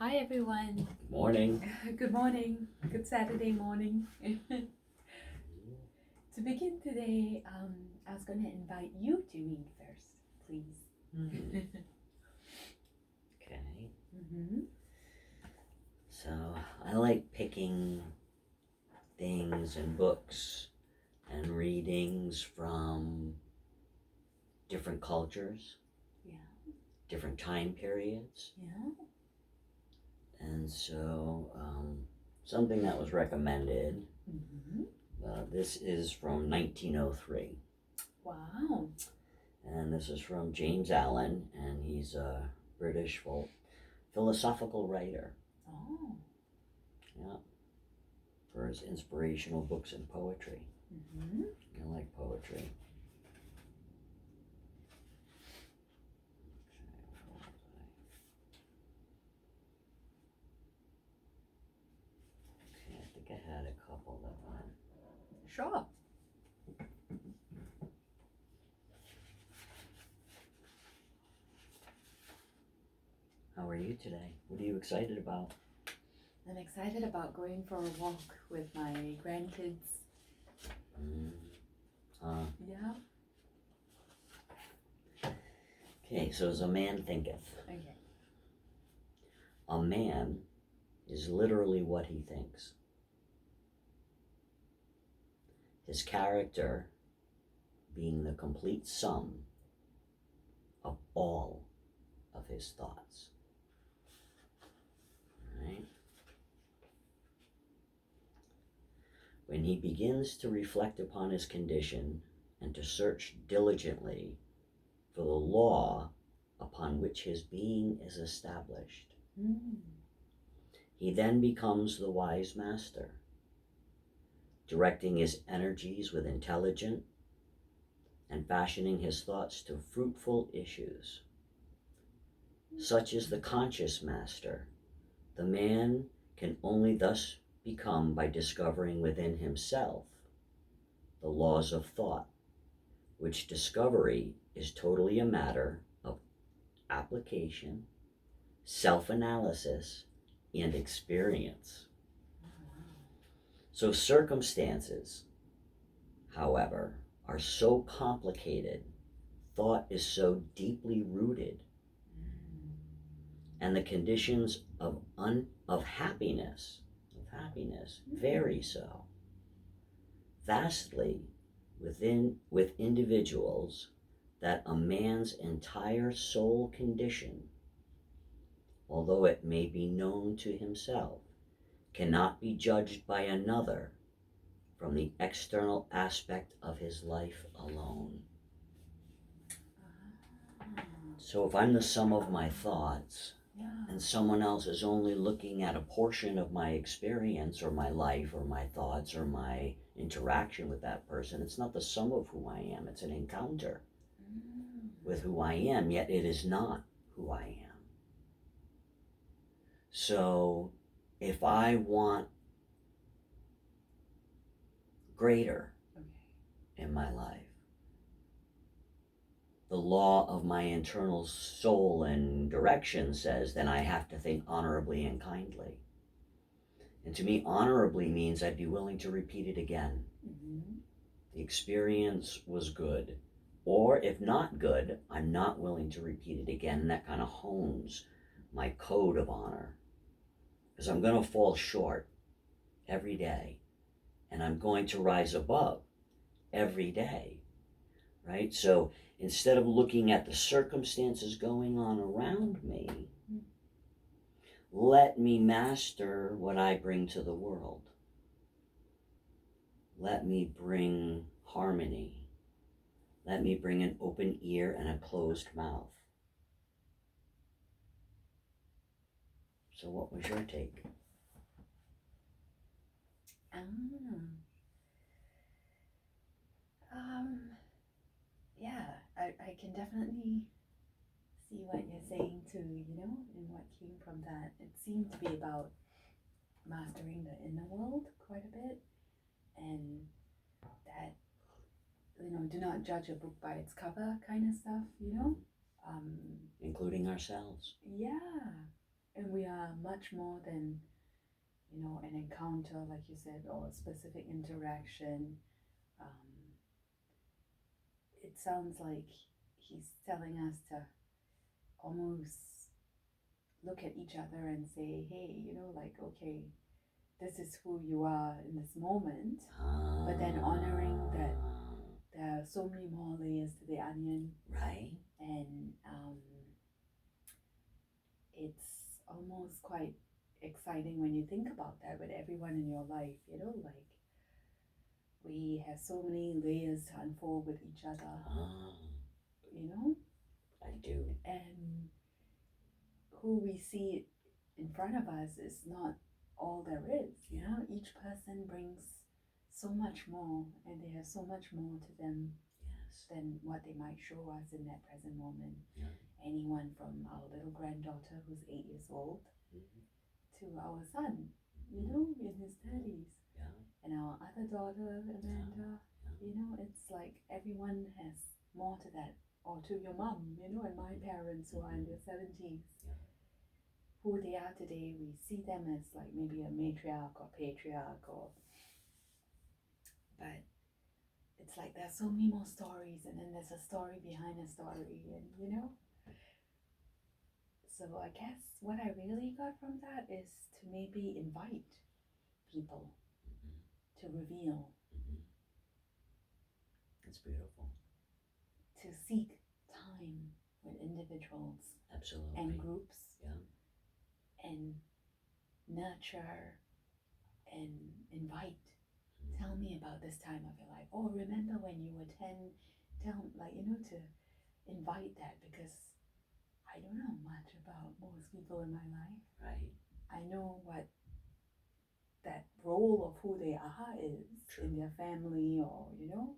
Hi everyone. Morning. Good morning. Good Saturday morning. To begin today, I was going to invite you to read first, please. Okay. Mm-hmm. So I like picking things and books and readings from different cultures, Yeah. different time periods. Yeah. And so something that was recommended, Mm-hmm. this is from 1903. Wow. And this is from James Allen, and he's a British philosophical writer. Oh. Yeah. For his inspirational books and poetry. Mm-hmm. I like poetry. Okay, I think I had a couple of them. Sure. How are you today? What are you excited about? I'm excited about going for a walk with my grandkids. Yeah. Okay, so as a man thinketh. Okay. A man is literally what he thinks. His character being the complete sum of all of his thoughts. Right? When he begins to reflect upon his condition and to search diligently for the law upon which his being is established, he then becomes the wise master, directing his energies with intelligence and fashioning his thoughts to fruitful issues. Such is the conscious master. The man can only thus become by discovering within himself the laws of thought, which discovery is totally a matter of application, self-analysis, and experience. So circumstances, however, are so complicated, thought is so deeply rooted, and the conditions of happiness vary so vastly with individuals that a man's entire soul condition, although it may be known to himself, cannot be judged by another from the external aspect of his life alone. So if I'm the sum of my thoughts, and someone else is only looking at a portion of my experience or my life or my thoughts or my interaction with that person, it's not the sum of who I am. It's an encounter with who I am, yet it is not who I am. So if I want greater in my life, the law of my internal soul and direction says, then I have to think honorably and kindly. And to me, honorably means I'd be willing to repeat it again. The experience was good. Or if not good, I'm not willing to repeat it again. And that kind of hones my code of honor. Because I'm going to fall short every day. And I'm going to rise above every day. Right? So instead of looking at the circumstances going on around me, let me master what I bring to the world. Let me bring harmony. Let me bring an open ear and a closed mouth. So what was your take? Yeah, I can definitely see what you're saying too, and what came from that. It seemed to be about mastering the inner world quite a bit, and that, do not judge a book by its cover kind of stuff, Including ourselves. Yeah. And we are much more than, you know, an encounter, like you said, or a specific interaction. Um, it sounds like he's telling us to almost look at each other and say, hey, you know, like, okay, this is who you are in this moment, but then honoring that there are so many more layers to the onion. Right. And it's almost quite exciting when you think about that with everyone in your life, you know, like we have so many layers to unfold with each other, you know? I do. And who we see in front of us is not all there is, you know? Each person brings so much more, and they have so much more to them than what they might show us in that present moment. Yeah. Anyone from our little granddaughter who's 8 years old to our son, you know, in his 30s. Yeah. And our other daughter, Amanda, you know, it's like everyone has more to that. Or to your mom, you know, and my parents who are in their 70s. Who they are today, we see them as like maybe a matriarch or patriarch, or but it's like there's so many more stories, and then there's a story behind a story, and you know. So I guess what I really got from that is to maybe invite people to reveal, It's beautiful. to seek time with individuals Absolutely. and groups, and nurture and invite. Tell me about this time of your life. Oh, remember when you were 10? Tell, like, you know, to invite that, because I don't know much about most people in my life. Right. I know what that role of who they are is in their family, or, you know.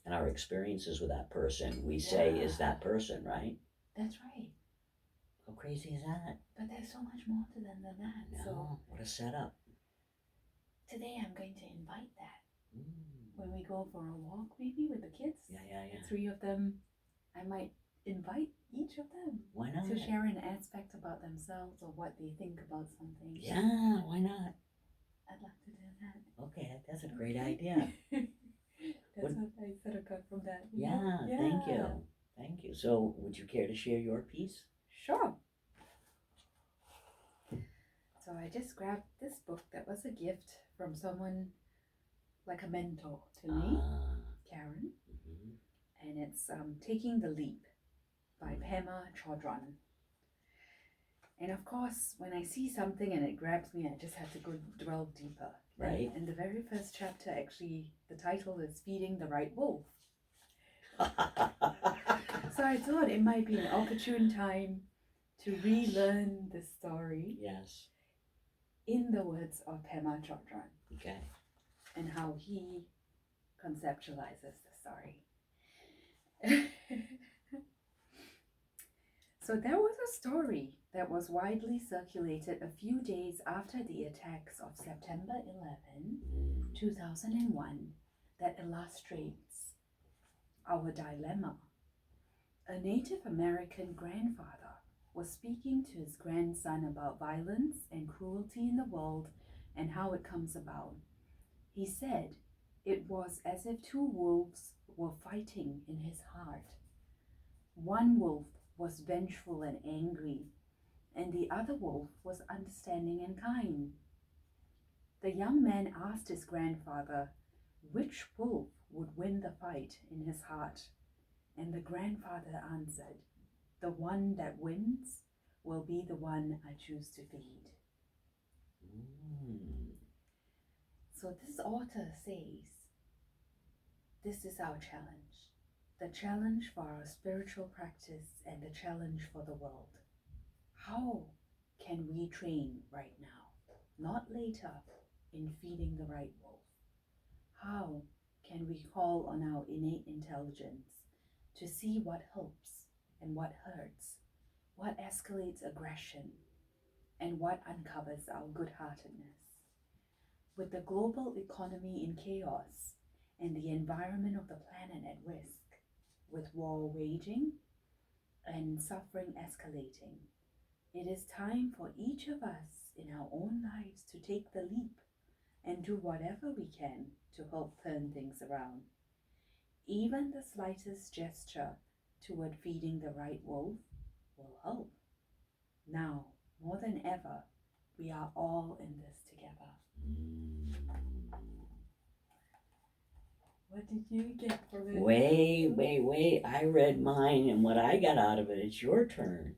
And our experiences with that person, we say, is that person, right? That's right. How crazy is that? But there's so much more to them than that. No, so what a setup. Today I'm going to invite that. When we go for a walk, maybe with the kids, the 3 of them, I might invite each of them. Why not? To share an aspect about themselves or what they think about something. Yeah, why not? I'd like to do that. Okay, that's a great idea. That's what I sort of got from that. Yeah, thank you. Thank you. So, would you care to share your piece? Sure. So I just grabbed this book that was a gift from someone like a mentor to me, Karen. And it's Taking the Leap by Pema Chodron. And of course, when I see something and it grabs me, I just have to go delve deeper. Right. And the very first chapter, actually, the title is Feeding the Right Wolf. So I thought it might be an opportune time to relearn this story. Yes. In the words of Pema Chodron. Okay. And how he conceptualizes the story. So there was a story that was widely circulated a few days after the attacks of September 11, 2001, that illustrates our dilemma. A Native American grandfather was speaking to his grandson about violence and cruelty in the world and how it comes about. He said it was as if 2 wolves were fighting in his heart. One wolf was vengeful and angry, and the other wolf was understanding and kind. The young man asked his grandfather which wolf would win the fight in his heart, and the grandfather answered, "The one that wins will be the one I choose to feed." So this author says, this is our challenge. The challenge for our spiritual practice and the challenge for the world. How can we train right now, not later, in feeding the right wolf? How can we call on our innate intelligence to see what helps and what hurts, what escalates aggression, and what uncovers our good-heartedness? With the global economy in chaos and the environment of the planet at risk, with war waging and suffering escalating, It is time for each of us in our own lives to take the leap and do whatever we can to help turn things around. Even the slightest gesture toward feeding the right wolf will help. Now, more than ever, we are all in this together. What did you get from it? Wait. I read mine, and what I got out of it, it's your turn.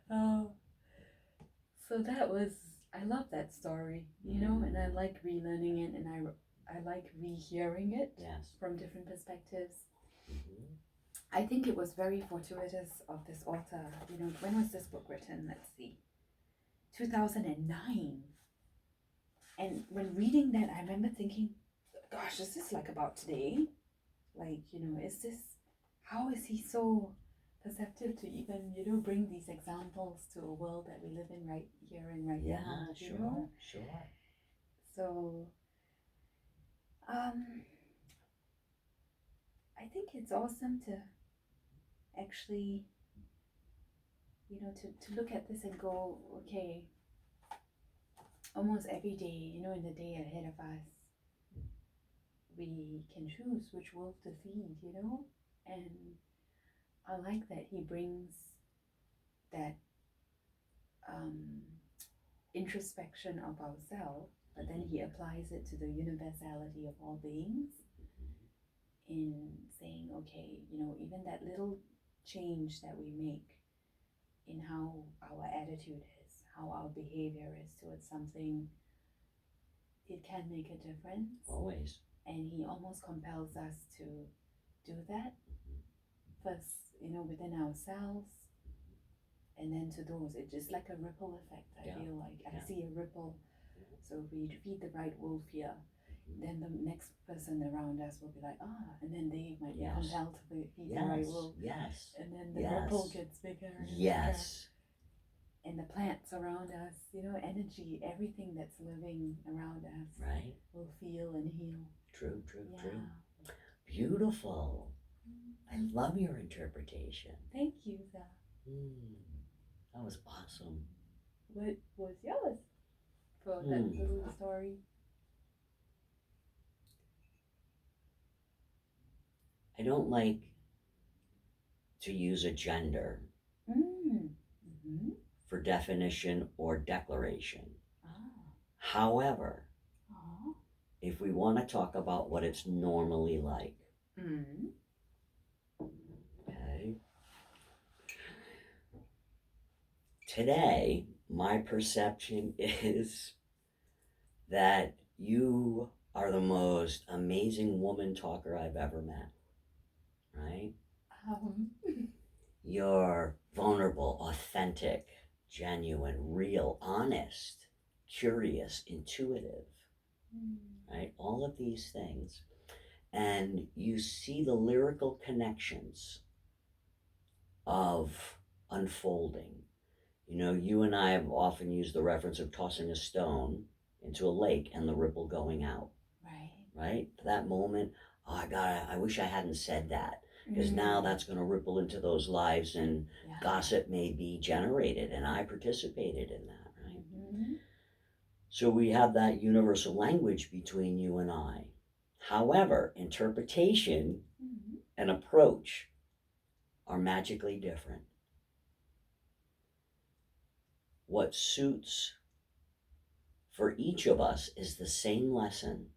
Oh, so that was, I love that story, you know, and I like relearning it, and I like rehearing it Yes. from different perspectives. Mm-hmm. I think it was very fortuitous of this author. You know, when was this book written? Let's see. 2009. And when reading that, I remember thinking, gosh, is this like about today? Like, you know, how is he so perceptive to even, you know, bring these examples to a world that we live in right here and right now? Sure, You know? sure. So, I think it's awesome to actually, you know, to look at this and go, okay, almost every day, you know, in the day ahead of us, we can choose which wolf to feed, you know? And I like that he brings that introspection of ourselves, but then he applies it to the universality of all beings in saying, okay, you know, even that little change that we make in how our attitude is, how our behavior is towards something, it can make a difference. Always. And he almost compels us to do that first, you know, within ourselves, and then to those. It's just like a ripple effect. I feel like I see a ripple. So if we feed the right wolf here, then the next person around us will be like, and then they might be compelled to feed the right wolf. Yes. And then the ripple gets bigger and bigger. And the plants around us, you know, energy, everything that's living around us will feel and heal. True. Beautiful. I love your interpretation. Thank you, Zah. That was awesome. What was yours for that little story? I don't like to use a gender for definition or declaration. However, if we want to talk about what it's normally like, okay, today my perception is that you are the most amazing woman talker I've ever met, right? You're vulnerable, authentic, genuine, real, honest, curious, intuitive, right? All of these things. And you see the lyrical connections of unfolding. You know, you and I have often used the reference of tossing a stone into a lake and the ripple going out. Right? That moment, I wish I hadn't said that, because now that's going to ripple into those lives, and gossip may be generated, and I participated in that, right? So we have that universal language between you and I. However, interpretation and approach are magically different. What suits for each of us is the same lesson.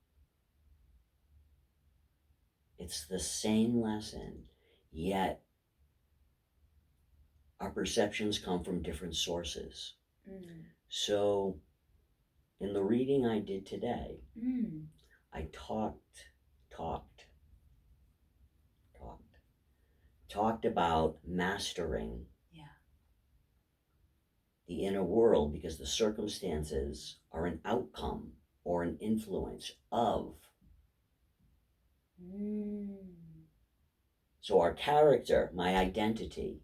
It's the same lesson, yet our perceptions come from different sources. So in the reading I did today, I talked about mastering the inner world, because the circumstances are an outcome or an influence of. So our character, my identity,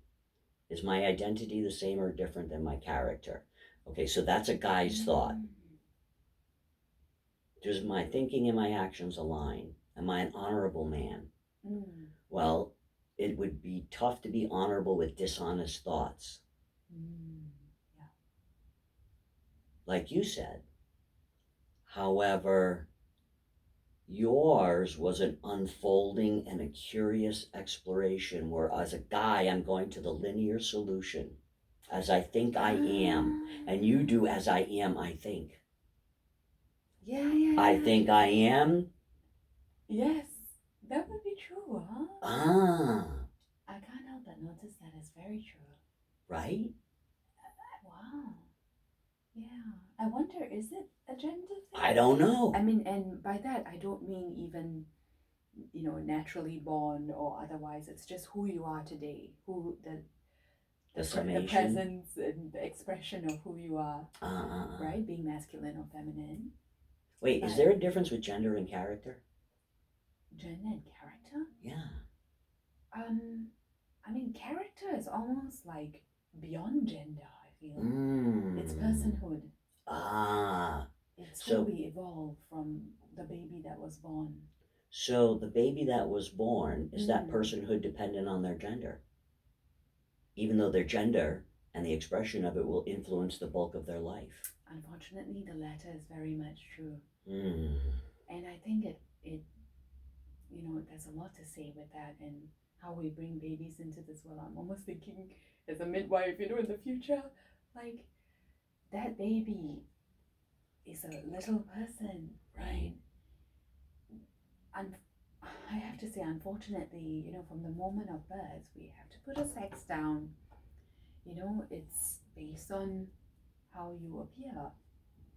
is my identity the same or different than my character? Okay, so that's a guy's thought. Does my thinking and my actions align? Am I an honorable man? Well, it would be tough to be honorable with dishonest thoughts. Yeah. Like you said. However, yours was an unfolding and a curious exploration where, as a guy, I'm going to the linear solution, as I think I am, and you do as I am, I think. Yeah. I think I am. Yes, that would be true, huh? Ah, I can't help but notice that it's very true. right? Wow. Yeah. I wonder, is it a gender thing? I don't know. I mean, and by that, I don't mean even, naturally born or otherwise. It's just who you are today, who the summation. presence and the expression of who you are, Uh. right? Being masculine or feminine. Wait, is there a difference with gender and character? Gender and character? Yeah. I mean, character is almost like beyond gender, I feel. It's Mm. personhood. Ah. It's So- who we evolve from the baby that was born. So the baby that was born, is that Mm. personhood dependent on their gender? Even though their gender and the expression of it will influence the bulk of their life. Unfortunately, the latter is very much true. Mm. And I think it there's a lot to say with that and how we bring babies into this world. I'm almost thinking as a midwife, in the future, like that baby is a little person, right? And I have to say, unfortunately, from the moment of birth, we have to put a sex down. It's based on how you appear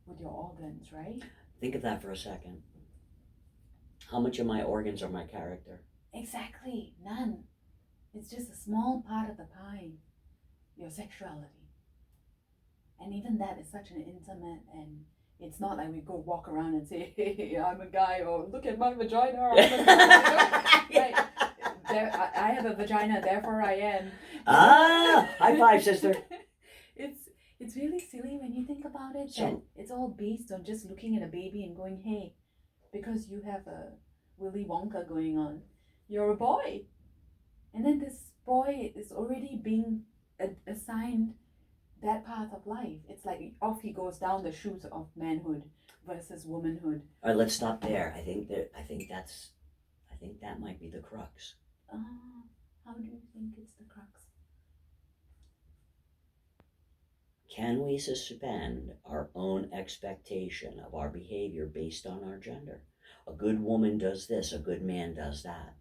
with your organs, right? Think of that for a second. How much of my organs are my character? Exactly, none. It's just a small part of the pie, your sexuality. And even that is such an intimate, and it's not like we go walk around and say, hey, I'm a guy, or look at my vagina, I'm a guy. Right. I have a vagina, therefore I am. Ah, high five, sister. It's really silly when you think about it, So- that it's all based on just looking at a baby and going, hey, because you have a Willy Wonka going on, you're a boy. And then this boy is already being assigned that path of life. It's like off he goes down the chute of manhood versus womanhood. All right, let's stop there. I think that might be the crux. How do you think it's the crux? Can we suspend our own expectation of our behavior based on our gender? A good woman does this, a good man does that.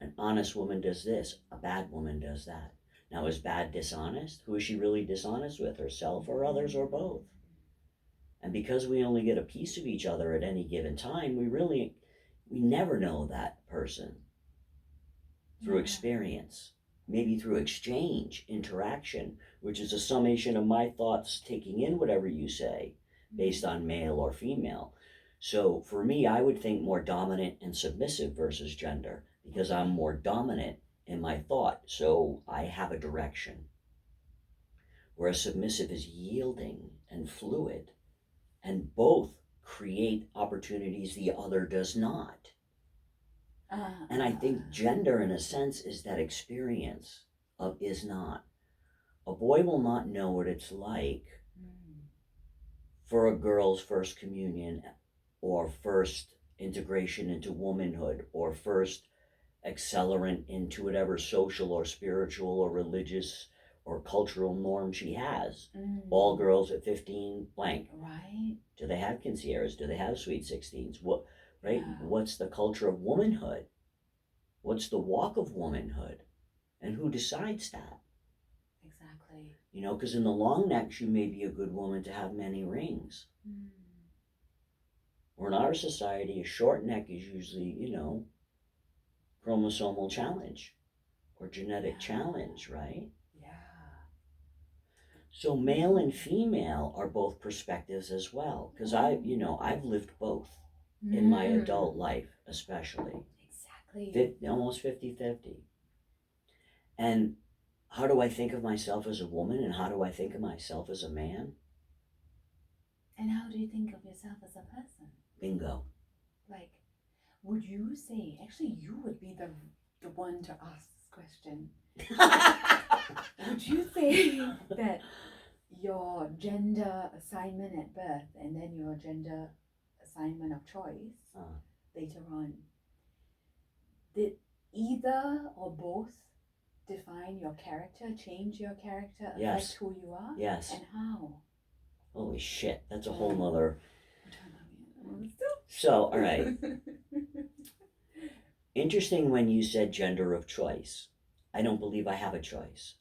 An honest woman does this, a bad woman does that. Now, is bad dishonest? Who is she really dishonest with, herself or others or both? And because we only get a piece of each other at any given time, we never know that person through experience, maybe through exchange, interaction, which is a summation of my thoughts taking in whatever you say based on male or female. So for me, I would think more dominant and submissive versus gender, because I'm more dominant in my thought, so I have a direction. Whereas submissive is yielding and fluid, and both create opportunities the other does not. And I think gender, in a sense, is that experience of is not. A boy will not know what it's like for a girl's first communion or first integration into womanhood or first accelerant into whatever social or spiritual or religious or cultural norm she has. All girls at 15 blank. Right. Do they have quinceañeras? Do they have sweet 16s? What, right? Yeah. What's the culture of womanhood? What's the walk of womanhood? And who decides that? Exactly. Because in the long necks, you may be a good woman to have many rings. Or in our society, a short neck is usually, chromosomal challenge or genetic challenge, right? Yeah. So male and female are both perspectives as well. Because I've lived both in my adult life, especially. Exactly. Almost 50-50. And how do I think of myself as a woman and how do I think of myself as a man? And how do you think of yourself as a person? Bingo. Like, would you say, actually, you would be the the one to ask this question. Would you say that your gender assignment at birth and then your gender assignment of choice later on, did either or both define your character, change your character, affect Yes. who you are? Yes. And how? Holy shit, that's a whole nother. So, So, all right. Interesting when you said gender of choice. I don't believe I have a choice.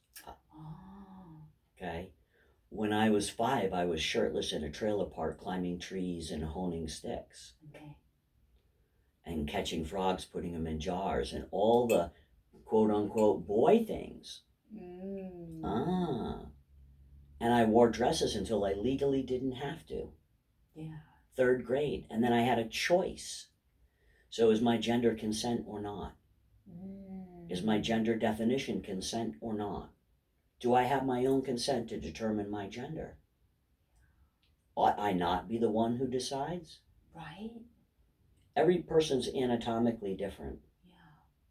Okay? When I was 5, I was shirtless in a trailer park climbing trees and honing sticks. Okay. And catching frogs, putting them in jars, and all the quote unquote boy things. And I wore dresses until I legally didn't have to. Yeah. 3rd grade. And then I had a choice. So is my gender consent or not? Is my gender definition consent or not? Do I have my own consent to determine my gender? Ought I not be the one who decides? Right. Every person's anatomically different. Yeah.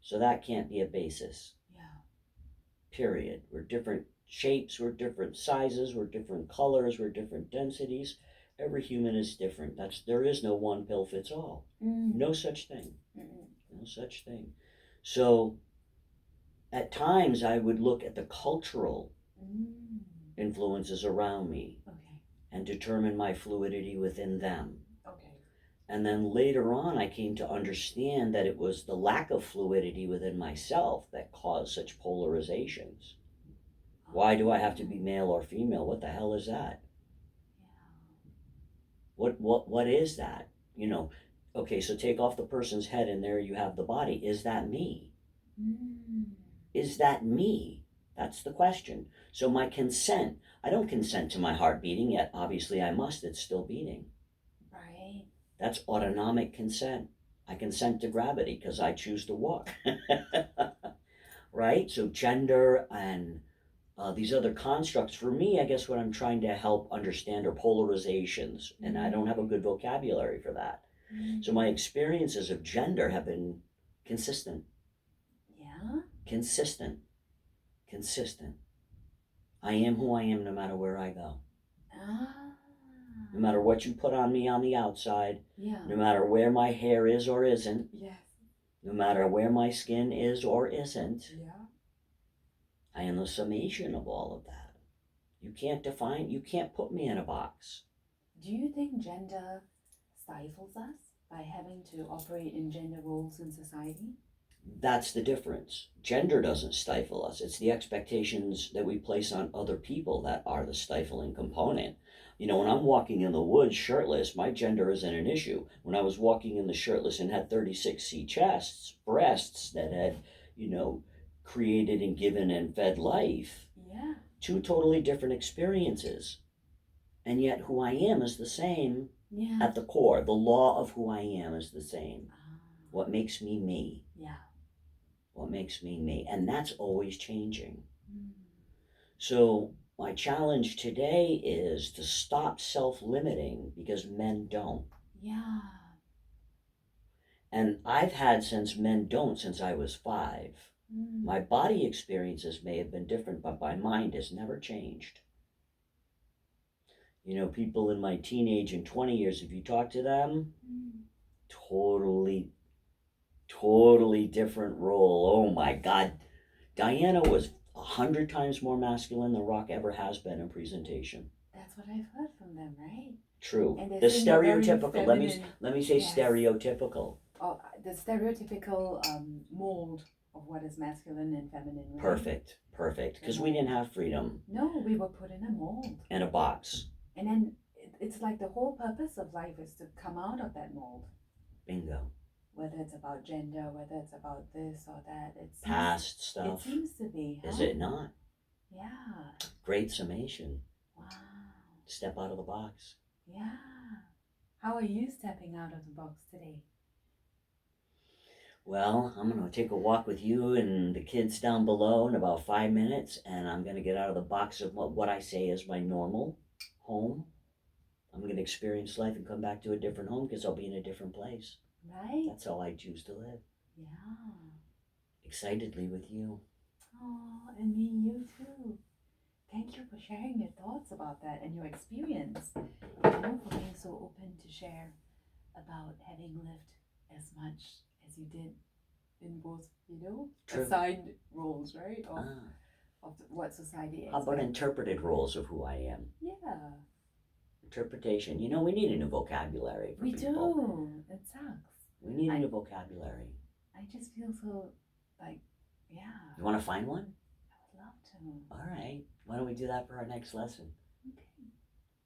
So that can't be a basis. Yeah. Period. We're different shapes, we're different sizes, we're different colors, we're different densities. Every human is different. There is no one pill fits all. No such thing. No such thing. So at times I would look at the cultural influences around me and determine my fluidity within them. And then later on I came to understand that it was the lack of fluidity within myself that caused such polarizations. Why do I have to be male or female? What the hell is that? What is that? You know, okay, so take off the person's head and there you have the body. Is that me? Is that me? That's the question. So my consent, I don't consent to my heart beating yet. Obviously I must, it's still beating. Right. That's autonomic consent. I consent to gravity because I choose to walk. Right? So gender and these other constructs, for me, I guess what I'm trying to help understand are polarizations, and I don't have a good vocabulary for that. So my experiences of gender have been consistent. Yeah. Consistent. I am who I am no matter where I go. No matter what you put on me on the outside. Yeah. No matter where my hair is or isn't. Yes. No matter where my skin is or isn't. Yeah. I am the summation of all of that. You can't put me in a box. Do you think gender stifles us by having to operate in gender roles in society? That's the difference. Gender doesn't stifle us. It's the expectations that we place on other people that are the stifling component. You know, when I'm walking in the woods shirtless, my gender isn't an issue. When I was walking in the shirtless and had 36C breasts that had, you know, created and given and fed life. Yeah. 2 totally different experiences. And yet who I am is the same at the core. The law of who I am is the same. What makes me me. Yeah. What makes me me. And that's always changing. So my challenge today is to stop self-limiting because men don't. Yeah. And I've had since men don't since I was 5. My body experiences may have been different, but my mind has never changed. You know, people in my teenage and 20 years, if you talk to them, totally different role. Oh my God. Diana was 100 times more masculine than Rock ever has been in presentation. That's what I've heard from them, right? True. And The stereotypical, feminine, let me say yes. Stereotypical. Oh, the stereotypical mold of what is masculine and feminine, right? Perfect. Because we didn't have freedom. No, we were put in a mold. In a box. And then it's like the whole purpose of life is to come out of that mold. Bingo. Whether it's about gender, whether it's about this or that. It's past stuff. It seems to be. Huh? Is it not? Yeah. Great summation. Wow. Step out of the box. Yeah. How are you stepping out of the box today? Well, I'm going to take a walk with you and the kids down below in about 5 minutes, and I'm going to get out of the box of what I say is my normal home. I'm going to experience life and come back to a different home because I'll be in a different place. Right. That's how I choose to live. Yeah. excitedly with you. Oh, and me, you too. Thank you for sharing your thoughts about that and your experience. You know, for being so open to share about having lived as much as you did in both, you know, True. assigned roles, right? Ah, Of what society how about expects. interpreted roles of who I am? Yeah, Interpretation. You know, we need a new vocabulary for we people. do. It sucks. We need a new vocabulary. I just feel so like, yeah, You want to find one? I would love to. All right. Why don't we do that for our next lesson? Okay.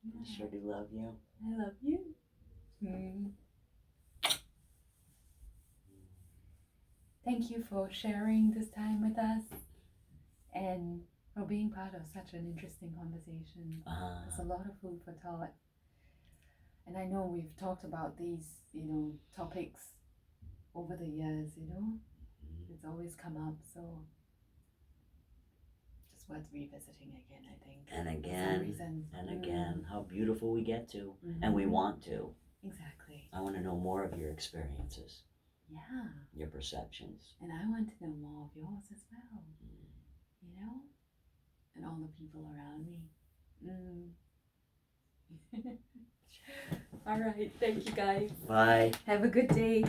I Yeah. sure do love you. I love you. Thank you for sharing this time with us and for being part of such an interesting conversation. There's a lot of food for thought. And I know we've talked about these, you know, topics over the years, you know. It's always come up, so just worth revisiting again, I think. And For some again, reason. and again, how beautiful we get to, and we want to. Exactly. I want to know more of your experiences, Yeah. your perceptions. And I want to know more of yours as well, you know, and all the people around me. All right. Thank you, guys. Bye. Have a good day.